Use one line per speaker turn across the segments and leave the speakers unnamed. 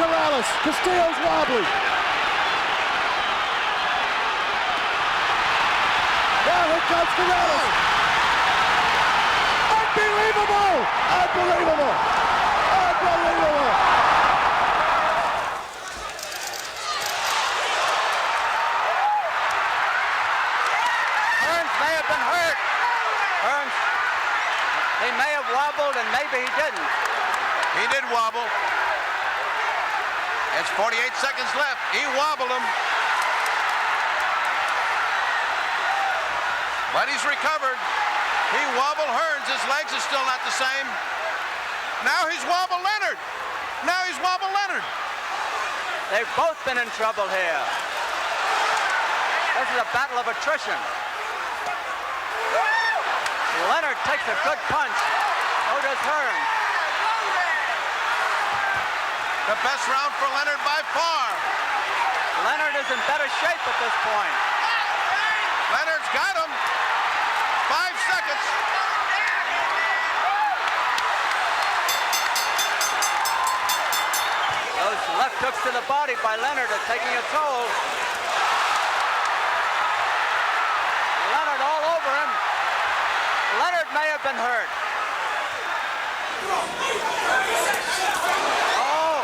Corrales. Castillo's wobbly. Now here comes Corrales. Unbelievable! Unbelievable! Unbelievable!
Hearns may have been hurt. Hearns, he may have wobbled and maybe he didn't.
He did wobble. It's 48 seconds left. He wobbled him. But he's recovered. He wobbled Hearns. His legs are still not the same. Now he's wobbled Leonard. Now he's wobbled Leonard.
They've both been in trouble here. This is a battle of attrition. Leonard takes a good punch. So does Hearns.
The best round for Leonard by far.
Leonard is in better shape at this point.
Leonard's got him. 5 seconds.
Those left hooks to the body by Leonard are taking a toll. Leonard all over him. Leonard may have been hurt. Oh,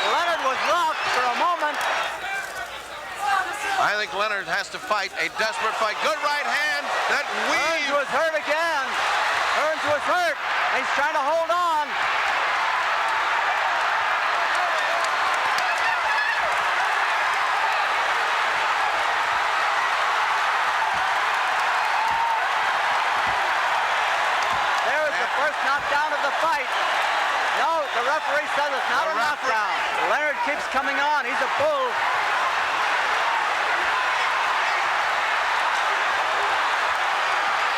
Leonard was rocked for a moment.
I think Leonard has to fight a desperate fight. Good right hand that
Hearns was hurt again. Hearns was hurt. He's trying to hold on. There is the first knockdown of the fight. No, the referee says it's not a knockdown. Leonard keeps coming on. He's a bull.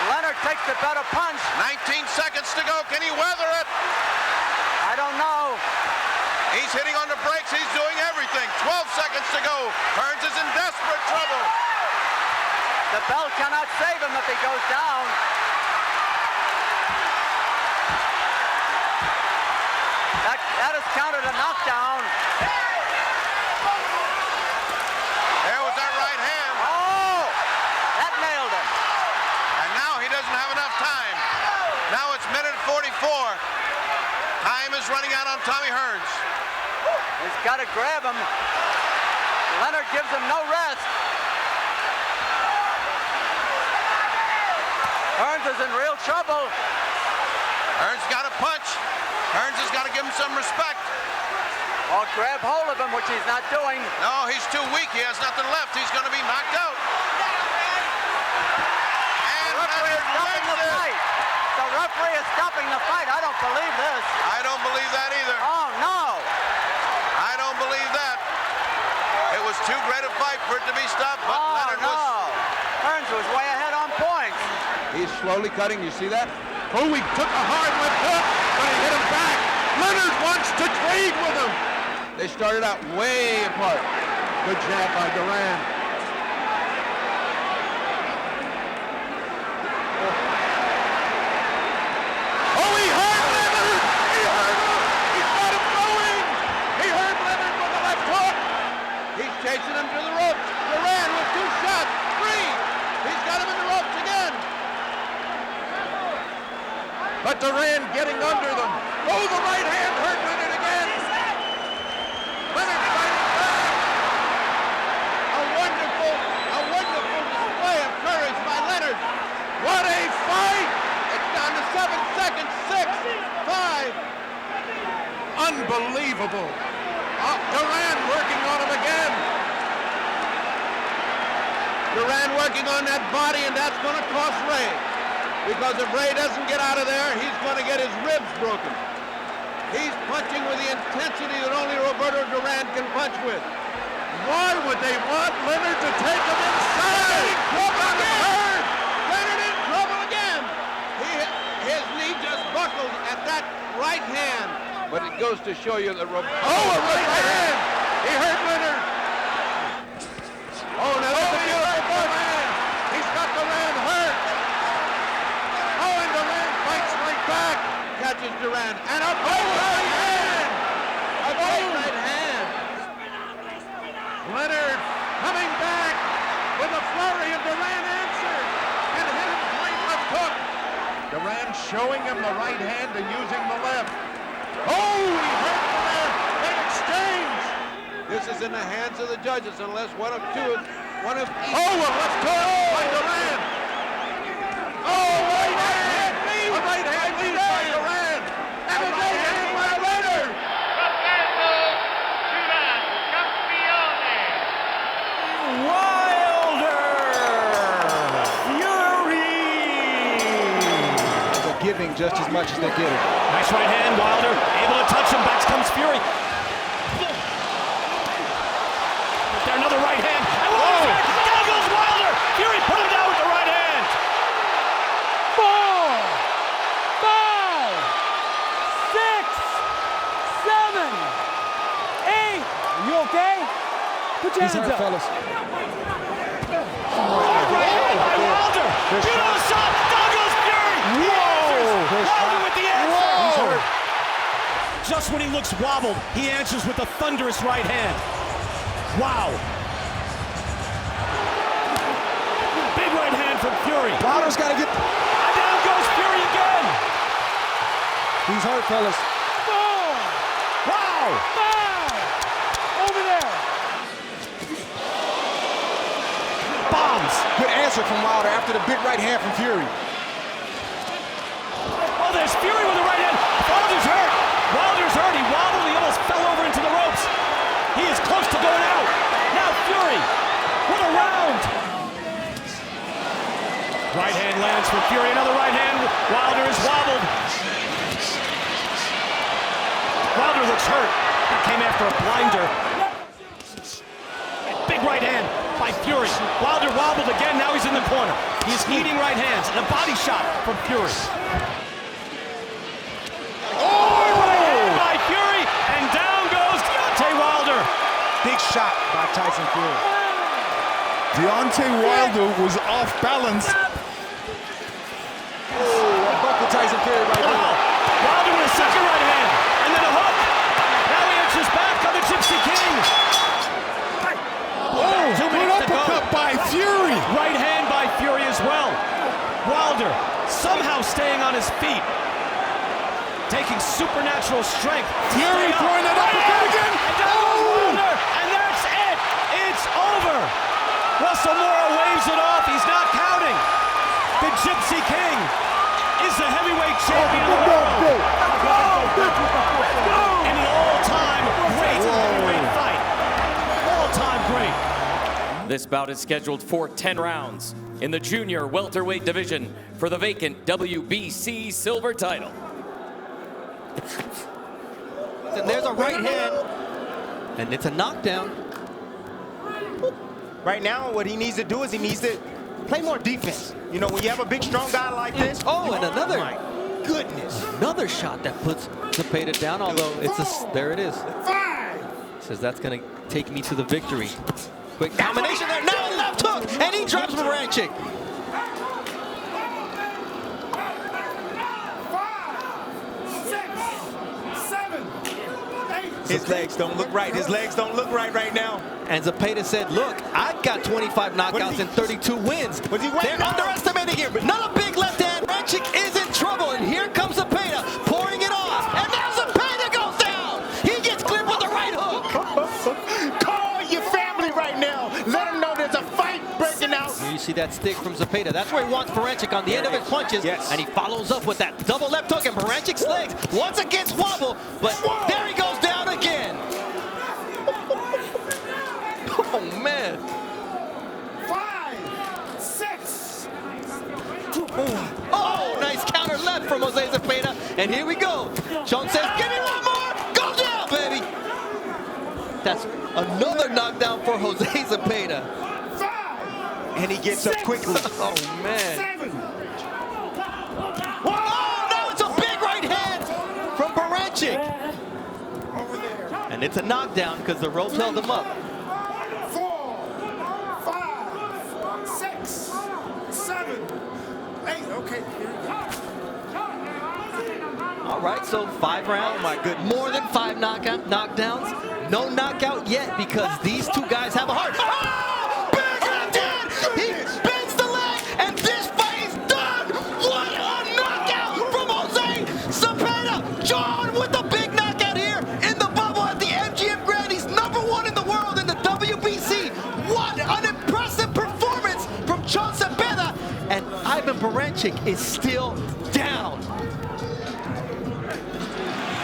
Leonard takes the better punch.
19 seconds to go. Can he weather it?
I don't know.
He's hitting on the brakes. He's doing everything. 12 seconds to go. Hearns is in desperate trouble.
The bell cannot save him if he goes down. That is counted a knockdown.
There was that right hand.
Oh, that nailed him.
And now he doesn't have enough time. Now it's minute 44. Time is running out on Tommy Hearns.
He's got to grab him. Leonard gives him no rest. Hearns is in real trouble.
Hearns got a punch. Hearns has got to give him some respect.
Or grab hold of him, which he's not doing.
No, he's too weak. He has nothing left. He's going to be knocked out. And
The referee is stopping the fight. The referee is stopping the fight. I don't believe this.
I don't believe that either.
Oh, no.
I don't believe that. It was too great a fight for it to be stopped, but Leonard
no.
was...
Hearns was way ahead on points.
He's slowly cutting. You see that? Oh, he took a hard left hook, but he hit him back. Leonard wants to trade with him. They started out way apart. Good jab by Duran. Oh, he hurt Leonard! He hurt him! He's got him going! He hurt Leonard with the left hook. He's chasing him to the ropes. Duran with 2 shots. 3. He's got him in the ropes again. But Duran getting under them. Oh, the right hand hurt Leonard again. Leonard fighting back. A wonderful display of courage by Leonard. What a fight! It's down to 7 seconds. 6, 5. Unbelievable. Duran working on him again. Duran working on that body, and that's going to cost Ray. Because if Ray doesn't get out of there, he's going to get his ribs broken. He's punching with the intensity that only Roberto Duran can punch with. Why would they want Leonard to take him inside? Leonard in trouble again. His knee just buckled at that right hand. But it goes to show you that Roberto... Oh, a right hand! He hurt Leonard. Oh, now that's a beautiful Duran. He's got Duran hurt. Catches Duran and a right hand! A right hand! showing him the right hand and using the left. Oh, he hurt the left. They exchange.
This is in the hands of the judges unless one of each.
Oh, a left hook by Duran. Oh, right hand. A right hand lead by Duran. And a right hand by Leonard.
Giving just as much as they're getting.
Nice right hand, Wilder able to touch him. Back comes Fury. There, another right hand. And down goes Wilder. Fury put him down with the right hand.
4, 5, 6, 7, 8. Are you okay? Put your hands up,
fellas.
Right hand by Wilder. Judo shot. Down goes Fury.
Whoa.
Wilder with the answer.
He's hurt.
Just when he looks wobbled, he answers with a thunderous right hand. Wow. Big right hand from Fury.
Wilder's got to get...
And down goes Fury again.
He's hurt, fellas.
4,
Wow.
5. Over there.
Bombs.
Good answer from Wilder after the big right hand from Fury.
Oh, there's Fury with the right hand. Wilder's hurt. Wilder's hurt. He wobbled. He almost fell over into the ropes. He is close to going out. Now Fury. What a round. Right hand lands from Fury. Another right hand. Wilder is wobbled. Wilder looks hurt. That came after a blinder. Big right hand by Fury. Wilder wobbled again. Now he's in the corner. He's eating right hands. And a body shot from Fury.
Big shot by Tyson Fury.
Deontay Wilder was off balance.
Oh, that buckled Tyson Fury right now.
Wilder with a second right hand, and then a hook. Now he answers back on the Gypsy King.
Oh,
2
good
minutes to go.
uppercut by Fury.
Right hand by Fury as well. Wilder somehow staying on his feet, taking supernatural strength.
Fury throwing that uppercut again.
Wilder, and that's it. It's over. Russell Mora waves it off. He's not counting. The Gypsy King is the heavyweight champion of the world. In an all-time great heavyweight fight. All-time great.
This bout is scheduled for 10 rounds in the junior welterweight division for the vacant WBC silver title.
And there's a right hand, and it's a knockdown.
Right now, what he needs to do is he needs to play more defense. You know, when you have a big, strong guy like this.
Oh, and another.
My goodness.
Another shot that puts Zepeda down, although it's a, there it is.
5.
Says that's gonna take me to the victory. Quick combination there, now left hook, and he drops Baranchyk.
5, 6, 7, 8.
His legs don't look right. His legs don't look right now.
And Zepeda said, look, I've got 25 knockouts and 32 wins.
Was he waiting?
They're underestimating here, but not a big left hand. Baranchyk is in trouble, and here comes Zepeda, pouring it off. And now Zepeda goes down. He gets clipped with the right hook.
Call your family right now. Let them know there's a fight breaking out.
Here you see that stick from Zepeda. That's where he wants Baranchyk on the end of his punches.
Yes.
And he follows up with that double left hook, and Baranchyk's legs once again wobble, but there he goes down again. Oh, man.
5, 6.
Oh, nice counter left from Jose Zepeda. And here we go. Sean says, give me one more. Go down, baby. That's another knockdown for Jose Zepeda.
5,
And he gets up quickly.
Oh, man.
7.
Oh, no, it's a big right hand from Baranchyk. And it's a knockdown because the ropes held him up.
4, 5, 6, 7, 8. Okay, here we go.
All right, so 5 rounds.
Oh, my goodness.
More than 5 knockdowns. No knockout yet because these two guys have a heart. Oh, big left hand! He bends the leg, and this fight is done. What a knockout from John with the big knockout here in the bubble at the MGM Grand. He's #1 in the world in the WBC. What an impressive performance from John Zepeda. And Ivan Baranchyk is still down.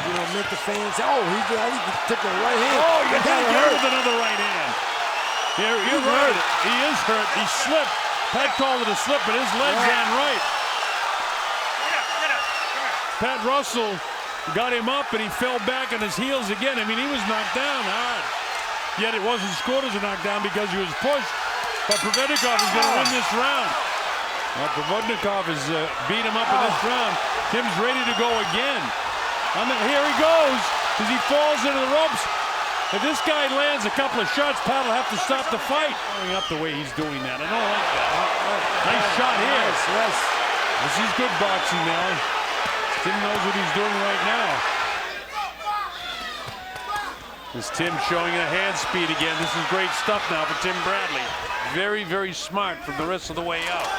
You know, Memphis fans, oh, he took the right hand.
Oh, you got to
hurt.
with another right hand. You're right. He is hurt. He slipped. Pat called it a slip, but his legs ran right. Pat Russell got him up, and he fell back on his heels again. I mean, he was knocked down hard. Yet it wasn't scored as a knockdown because he was pushed. But Provodnikov is going to win this round. Well, Provodnikov has beat him up in this round. Tim's ready to go again. Here he goes as he falls into the ropes. If this guy lands a couple of shots, Pat will have to stop the fight. Going up the way he's doing that. I don't like that. Nice shot here.
Yes.
This is good boxing now. Tim knows what he's doing right now. This Tim showing a hand speed again. This is great stuff now for Tim Bradley. Very, very smart from the rest of the way out.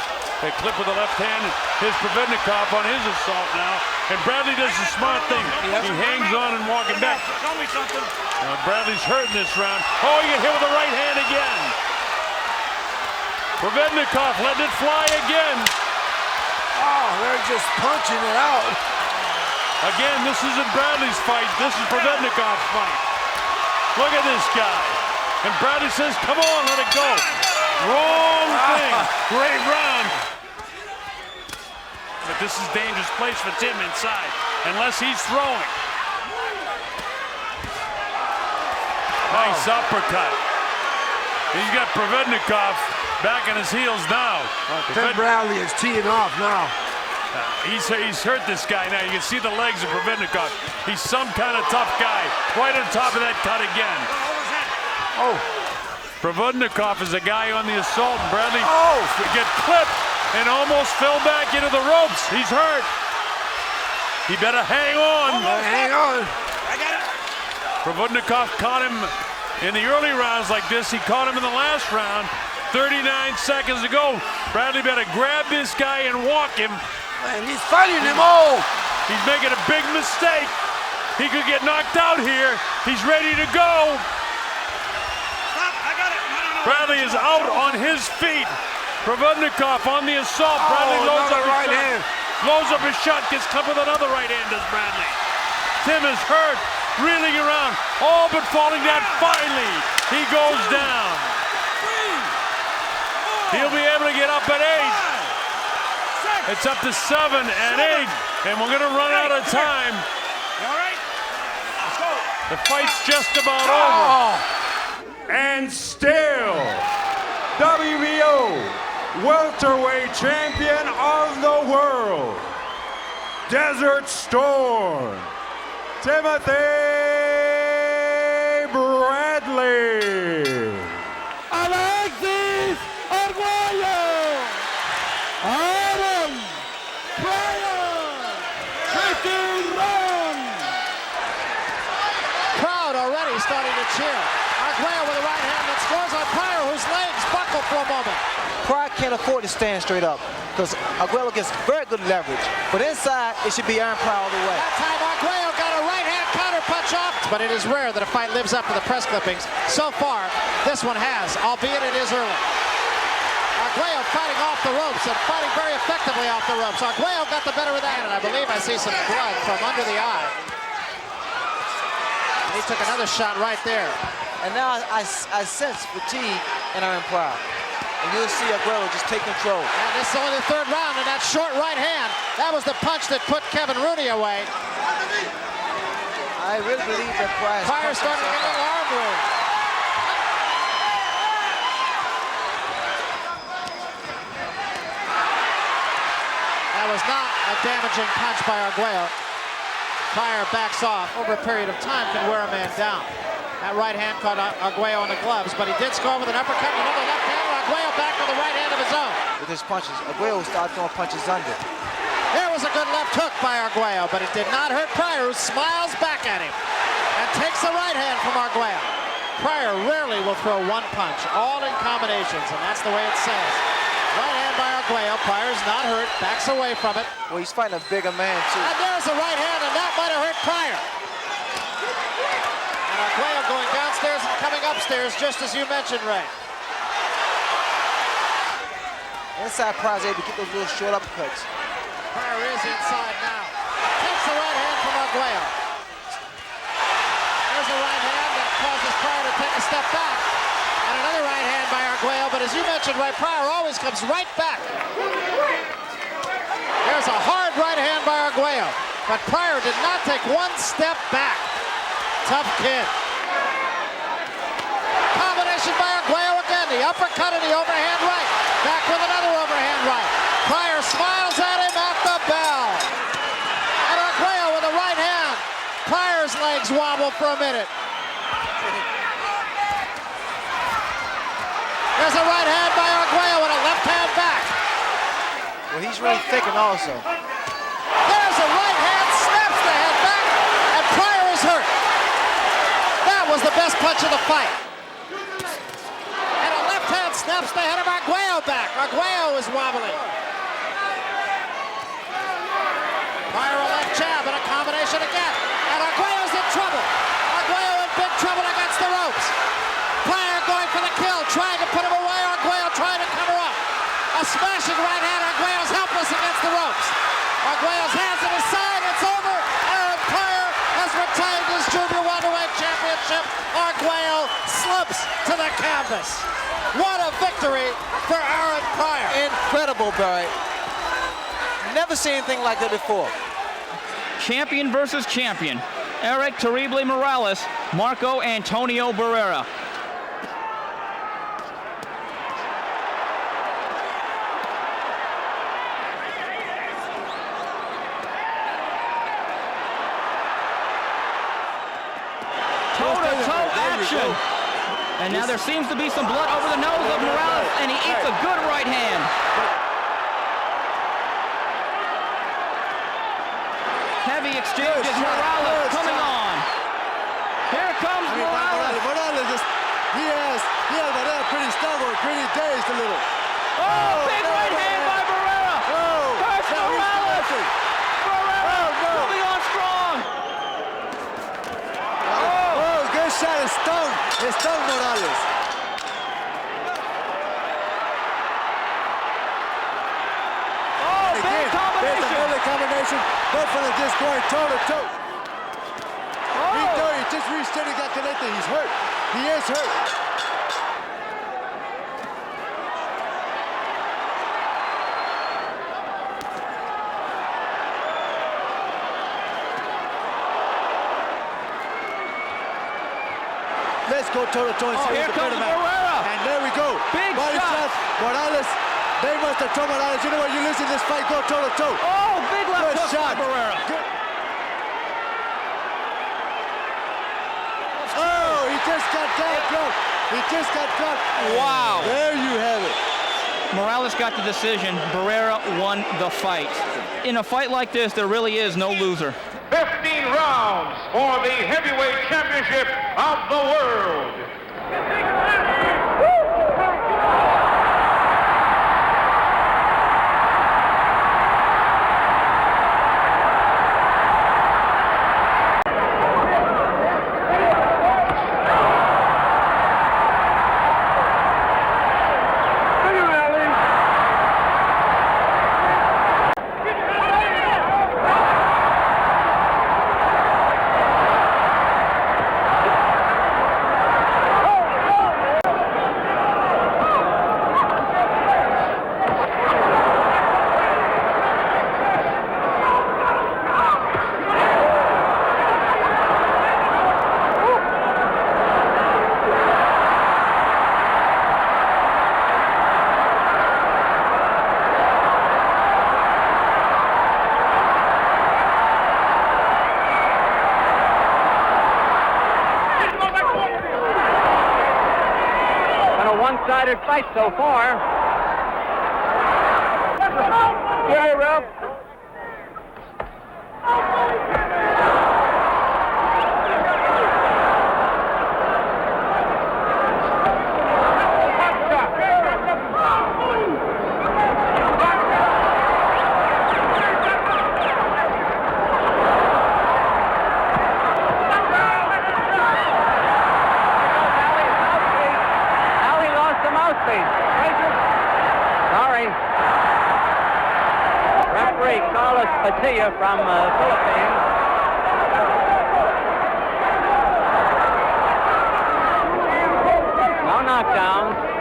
They clip with the left hand. Here's Provodnikov on his assault now. And Bradley does the smart thing. He hangs on and walking back.
Show me something.
Bradley's hurt in this round. Oh, he got hit with the right hand again. Provodnikov letting it fly again.
Oh, they're just punching it out.
Again, this isn't Bradley's fight. This is Provodnikov's fight. Look at this guy. And Bradley says, come on, let it go. Wrong thing. Great round. But this is a dangerous place for Tim inside, unless he's throwing. Nice uppercut. He's got Provodnikov back on his heels now.
Tim Bradley is teeing off now.
He's hurt this guy now. You can see the legs of Provodnikov. He's some kind of tough guy. Right on top of that cut again.
Oh.
Provodnikov is a guy on the assault. And Bradley get clipped and almost fell back into the ropes. He's hurt. He better hang on.
Hang on. I got it.
Provodnikov caught him in the early rounds like this. He caught him in the last round 39 seconds ago. Bradley better grab this guy and walk him.
And he's fighting him all.
He's making a big mistake. He could get knocked out here. He's ready to go.
Stop. I got it.
Bradley is out on his feet. Provodnikov on the assault. Bradley loads up
right
his
hand.
shot. Loads up his shot. Gets clipped with another right hand, does Bradley. Tim is hurt. Reeling around. All but falling down. Finally, he goes down. He'll be able to get up at 8. It's up to 7 and 8. And we're going to run out of time.
All right. Let's go.
The fight's just about over.
And still, WBO welterweight champion of the world, Desert Storm, Timothy Bradley.
Alexis Arguello.
Crowd already starting to cheer. Arguello with a right hand that scores on Pryor, whose legs buckle for a moment.
Pryor can't afford to stand straight up because Arguello gets very good leverage. But inside, it should be Aaron Pryor all the way.
That time Arguello got a right hand counter punch off. But it is rare that a fight lives up to the press clippings. So far, this one has, albeit it is early. Arguello fighting off the ropes and fighting very effectively off the ropes. Arguello got the better of that, and I believe I see some blood from under the eye. And he took another shot right there.
And now I sense fatigue in Aaron Pryor. And you'll see Arguello just take control.
And this is only the third round, and that short right hand, that was the punch that put Kevin Rooney away.
I really believe that
Pryor's starting to get a little arm room. That was not a damaging punch by Arguello. Pryor backs off. Over a period of time can wear a man down. That right hand caught Arguello on the gloves, but he did score with an uppercut and another left hand. Arguello back with a right hand of his own.
With his punches, Arguello started throwing punches under.
There was a good left hook by Arguello, but it did not hurt Pryor, who smiles back at him and takes the right hand from Arguello. Pryor rarely will throw one punch, all in combinations, and that's the way it says.
Right hand by Arguello. Pryor's not hurt, backs away from it.
Well, he's fighting a bigger man, too.
And there's a right hand, and that might have hurt Pryor. And Arguello going downstairs and coming upstairs, just as you mentioned, Ray.
Inside, Pryor's able to get those little short uppercuts.
Pryor is inside now. Takes the right hand from Arguello. There's a right hand that causes Pryor to take a step back. And another right hand by Arguello, but as you mentioned, Ray, Pryor always comes right back. There's a hard right hand by Arguello, but Pryor did not take one step back. Tough kid. Combination by Arguello again, the uppercut and the overhand right. Back with another overhand right. Pryor smiles at him at the bell. And Arguello with a right hand. Pryor's legs wobble for a minute. There's a right hand by Arguello and a left hand back.
Well, he's really thinking also.
There's a right hand, snaps the head back, and Pryor is hurt. That was the best punch of the fight. And a left hand snaps the head of Arguello back. Arguello is wobbling. Pryor a left jab and a combination again. And Arguello's in trouble. Arguello in big trouble against the ropes. Pryor going for the kill, trying to put him away. Arguello trying to cover up. A smashing right hand. Arguello's helpless against the ropes. Arguello's hands at his side. It's over. Aaron Pryor has retained his junior welterweight championship. Arguello slips to the canvas. What a victory for Aaron Pryor.
Incredible, Barry. Never seen anything like that before.
Champion versus champion. Eric Terrible Morales, Marco Antonio Barrera. Toe-to-toe action. And now there seems to be some blood over the nose of Morales, and he eats a good right hand. Heavy exchange as Morales coming on. Here comes Morales.
Morales, he has Barrera pretty stubborn, pretty dazed a little.
Oh, big right hand by Barrera. Hurts Morales. Barrera coming on strong.
Oh, good shot. It stung Morales.
Oh, big combination.
There's another combination, both from the disc going toe-to-toe. He just reached in and got connected. He's hurt. He is hurt. Let's go toe-to-toe and see
here
what's the
comes
better man.
Barrera.
And there we go.
Big
Body
shot.
Morales. They must have told Morales, you know what, you're losing this fight, go toe-to-toe.
Oh, big left
Good
hook
shot.
by Barrera.
Good. Oh, he just got dropped. He just got dropped.
Wow.
There you have it.
Morales got the decision. Barrera won the fight. In a fight like this, there really is no loser.
15 rounds for the heavyweight championship of the world.
One-sided fight so far. Yeah, Ralph. Garcia from Philippines. No knockdowns.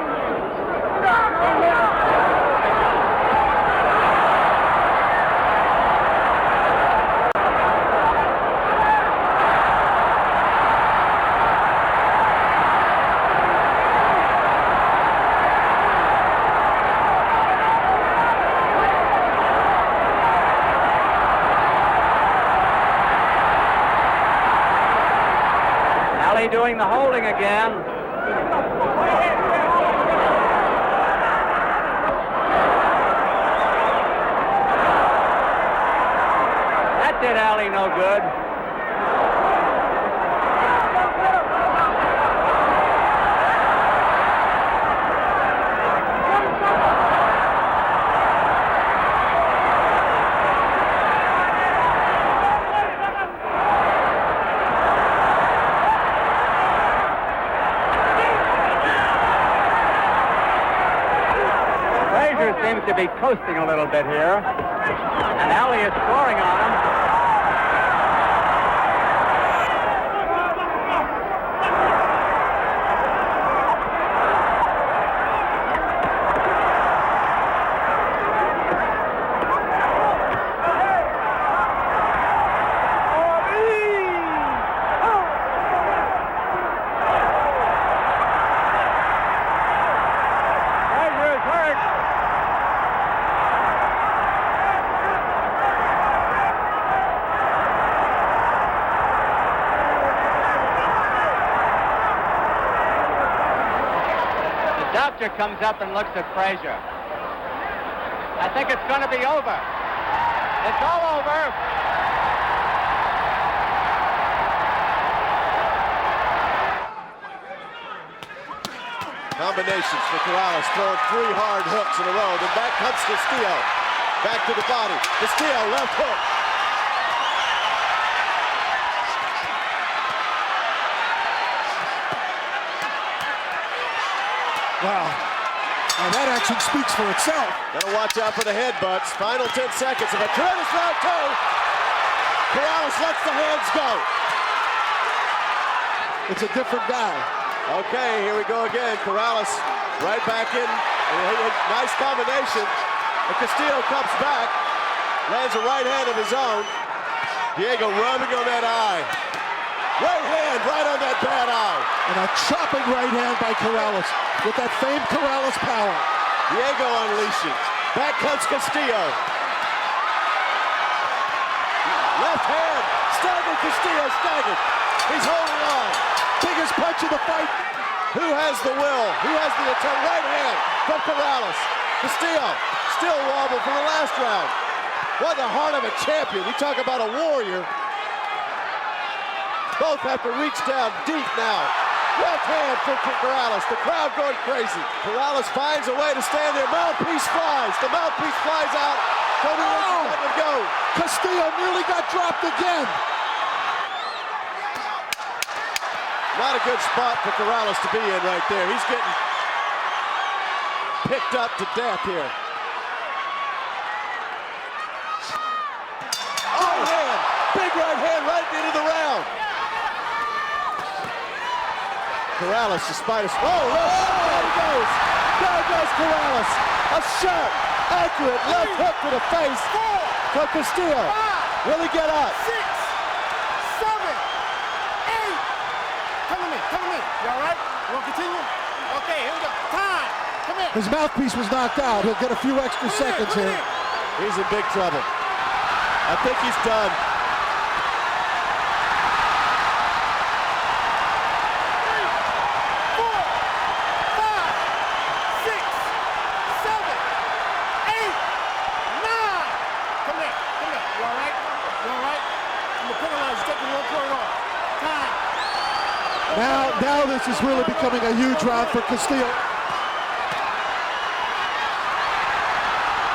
Doing the holding again. That did Ali no good. Seems to be coasting a little bit here, and Ali is scoring on him. Doctor comes up and looks at Frazier. I think it's going to be over. It's all over.
Combinations for Corrales, throwing 3 hard hooks in a row. Then back comes Castillo. Back to the body. Castillo, left hook.
Wow. Now that action speaks for itself.
Gotta watch out for the headbutts. Final 10 seconds of a tremendous round 2. Corrales lets the hands go.
It's a different guy.
Okay, here we go again. Corrales right back in. Nice combination. And Castillo comes back. Lands a right hand of his own. Diego rubbing on that eye. Right hand right on that bad eye.
And a chopping right hand by Corrales with that famed Corrales power.
Diego unleashing. Back comes Castillo. Left hand. Staggered. Castillo staggered. He's holding on.
Biggest punch of the fight.
Who has the will? Who has the attempt? Right hand from Corrales. Castillo still wobbled from the last round. What the heart of a champion. You talk about a warrior. Both have to reach down deep now. Left hand for Corrales. The crowd going crazy. Corrales finds a way to stand there. Mouthpiece flies. The mouthpiece flies out. Tony Wilson let him go.
Castillo nearly got dropped again.
Not a good spot for Corrales to be in right there. He's getting picked up to death here. Right hand. Big right hand right into the round. Corrales, despite his... Oh, there he goes. There goes Corrales. A sharp, accurate left hook to the face from Castillo. Will he get up?
6, 7, 8. Come with me. You all right? You want to continue? Okay, here we go. Time. Come here. His mouthpiece was knocked out. He'll get a few extra seconds here.
He's in big trouble. I think he's done.
Now this is really becoming a huge round for Castillo.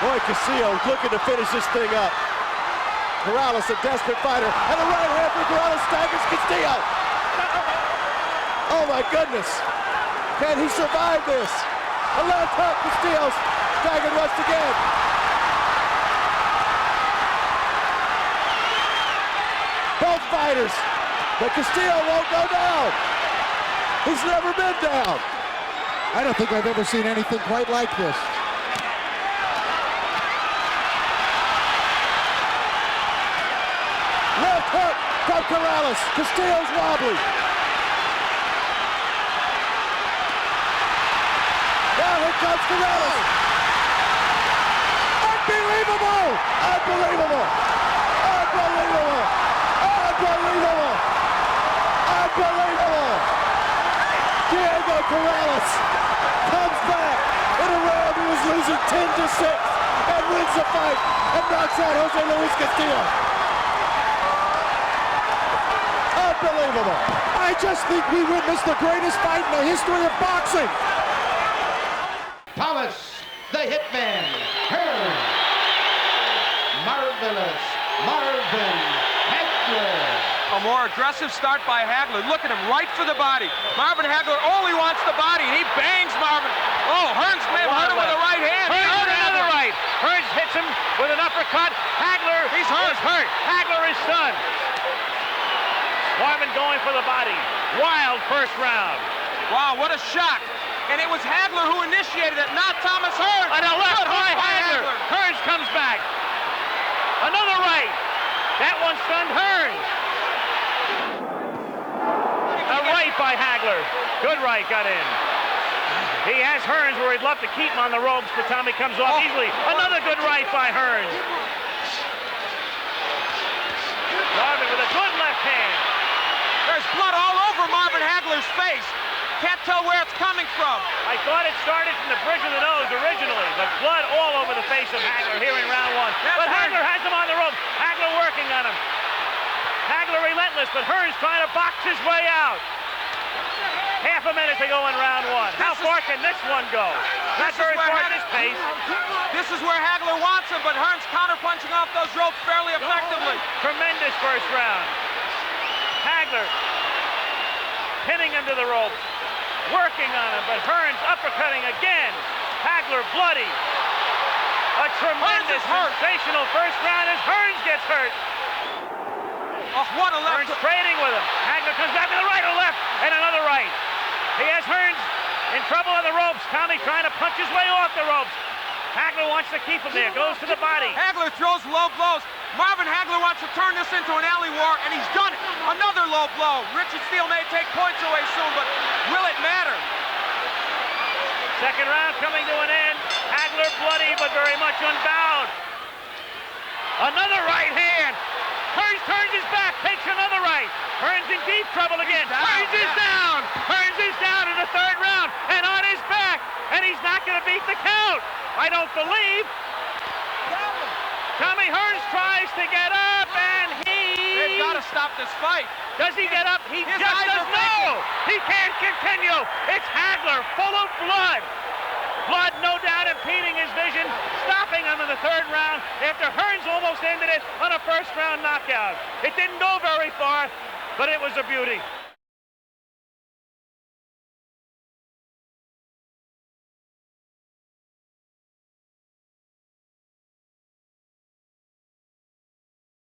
Boy, Castillo looking to finish this thing up. Corrales, a desperate fighter, and a right hand for Corrales staggers Castillo. Oh my goodness. Can he survive this? A left hook, Castillo staggered once again. fighters. But Castillo won't go down. He's never been down.
I don't think I've ever seen anything quite like this.
Left hook from Corrales. Castillo's wobbly. Now here comes Corrales. Unbelievable! Unbelievable! Unbelievable! Unbelievable! Unbelievable! Diego Corrales comes back in a round he was losing 10-6 and wins the fight and knocks out Jose Luis Castillo. Unbelievable!
I just think we witnessed the greatest fight in the history of boxing.
Thomas, the Hitman, Hearns. Marvelous, Marvin Hagler.
A more aggressive start by Hagler. Look at him, right for the body. Marvin Hagler only wants the body, and he bangs Marvin. Oh, Hearns may have hurt him with the right hand.
Hearns with another right. Hearns hits him with an uppercut. Hagler is hurt. Hagler is stunned. Marvin going for the body. Wild first round.
Wow, what a shock. And it was Hagler who initiated it, not Thomas Hearns.
On a left by Hagler. Hearns comes back. Another right. That one stunned Hearns. A right by Hagler. Good right got in. He has Hearns where he'd love to keep him on the ropes, but Tommy comes off easily. Another good right by Hearns. Marvin with a good left hand.
There's blood all over Marvin Hagler's face. Can't tell where it's coming from.
I thought it started from the bridge of the nose originally, but blood all over the face of Hagler here in round one. But Hagler has him on the ropes. Hagler working on him. Hagler relentless, but Hearns trying to box his way out. Half a minute to go in round one. How far can this one go? Not very far at this pace.
This is where Hagler wants him, but Hearns counterpunching off those ropes fairly effectively.
Tremendous first round. Hagler pinning him to the ropes. Working on him, but Hearns uppercutting again. Hagler bloody. A tremendous, sensational first round as Hearns gets hurt.
Oh, what a left.
Hearns trading with him. Hagler comes back to the right or left, and another right. He has Hearns in trouble on the ropes. Tommy trying to punch his way off the ropes. Hagler wants to keep him there, goes to the body.
Hagler throws low blows. Marvin Hagler wants to turn this into an alley war, and he's done it. Another low blow. Richard Steele may take points away soon, but will it matter?
Second round coming to an end. Hagler bloody, but very much unbowed. Another right hand. Hearns turns his back, takes another right. Hearns in deep trouble again. Hearns is down. Hearns is down in the third round and on his back, and he's not going to beat the count. I don't believe. Tommy Hearns tries to get up, and
They've got to stop this fight.
Does he get up? He just does no. He can't continue. It's Hagler, full of blood. Blood, no doubt, impeding his vision, stopping him in the third round after Hearns almost ended it on a first-round knockout. It didn't go very far, but it was a beauty.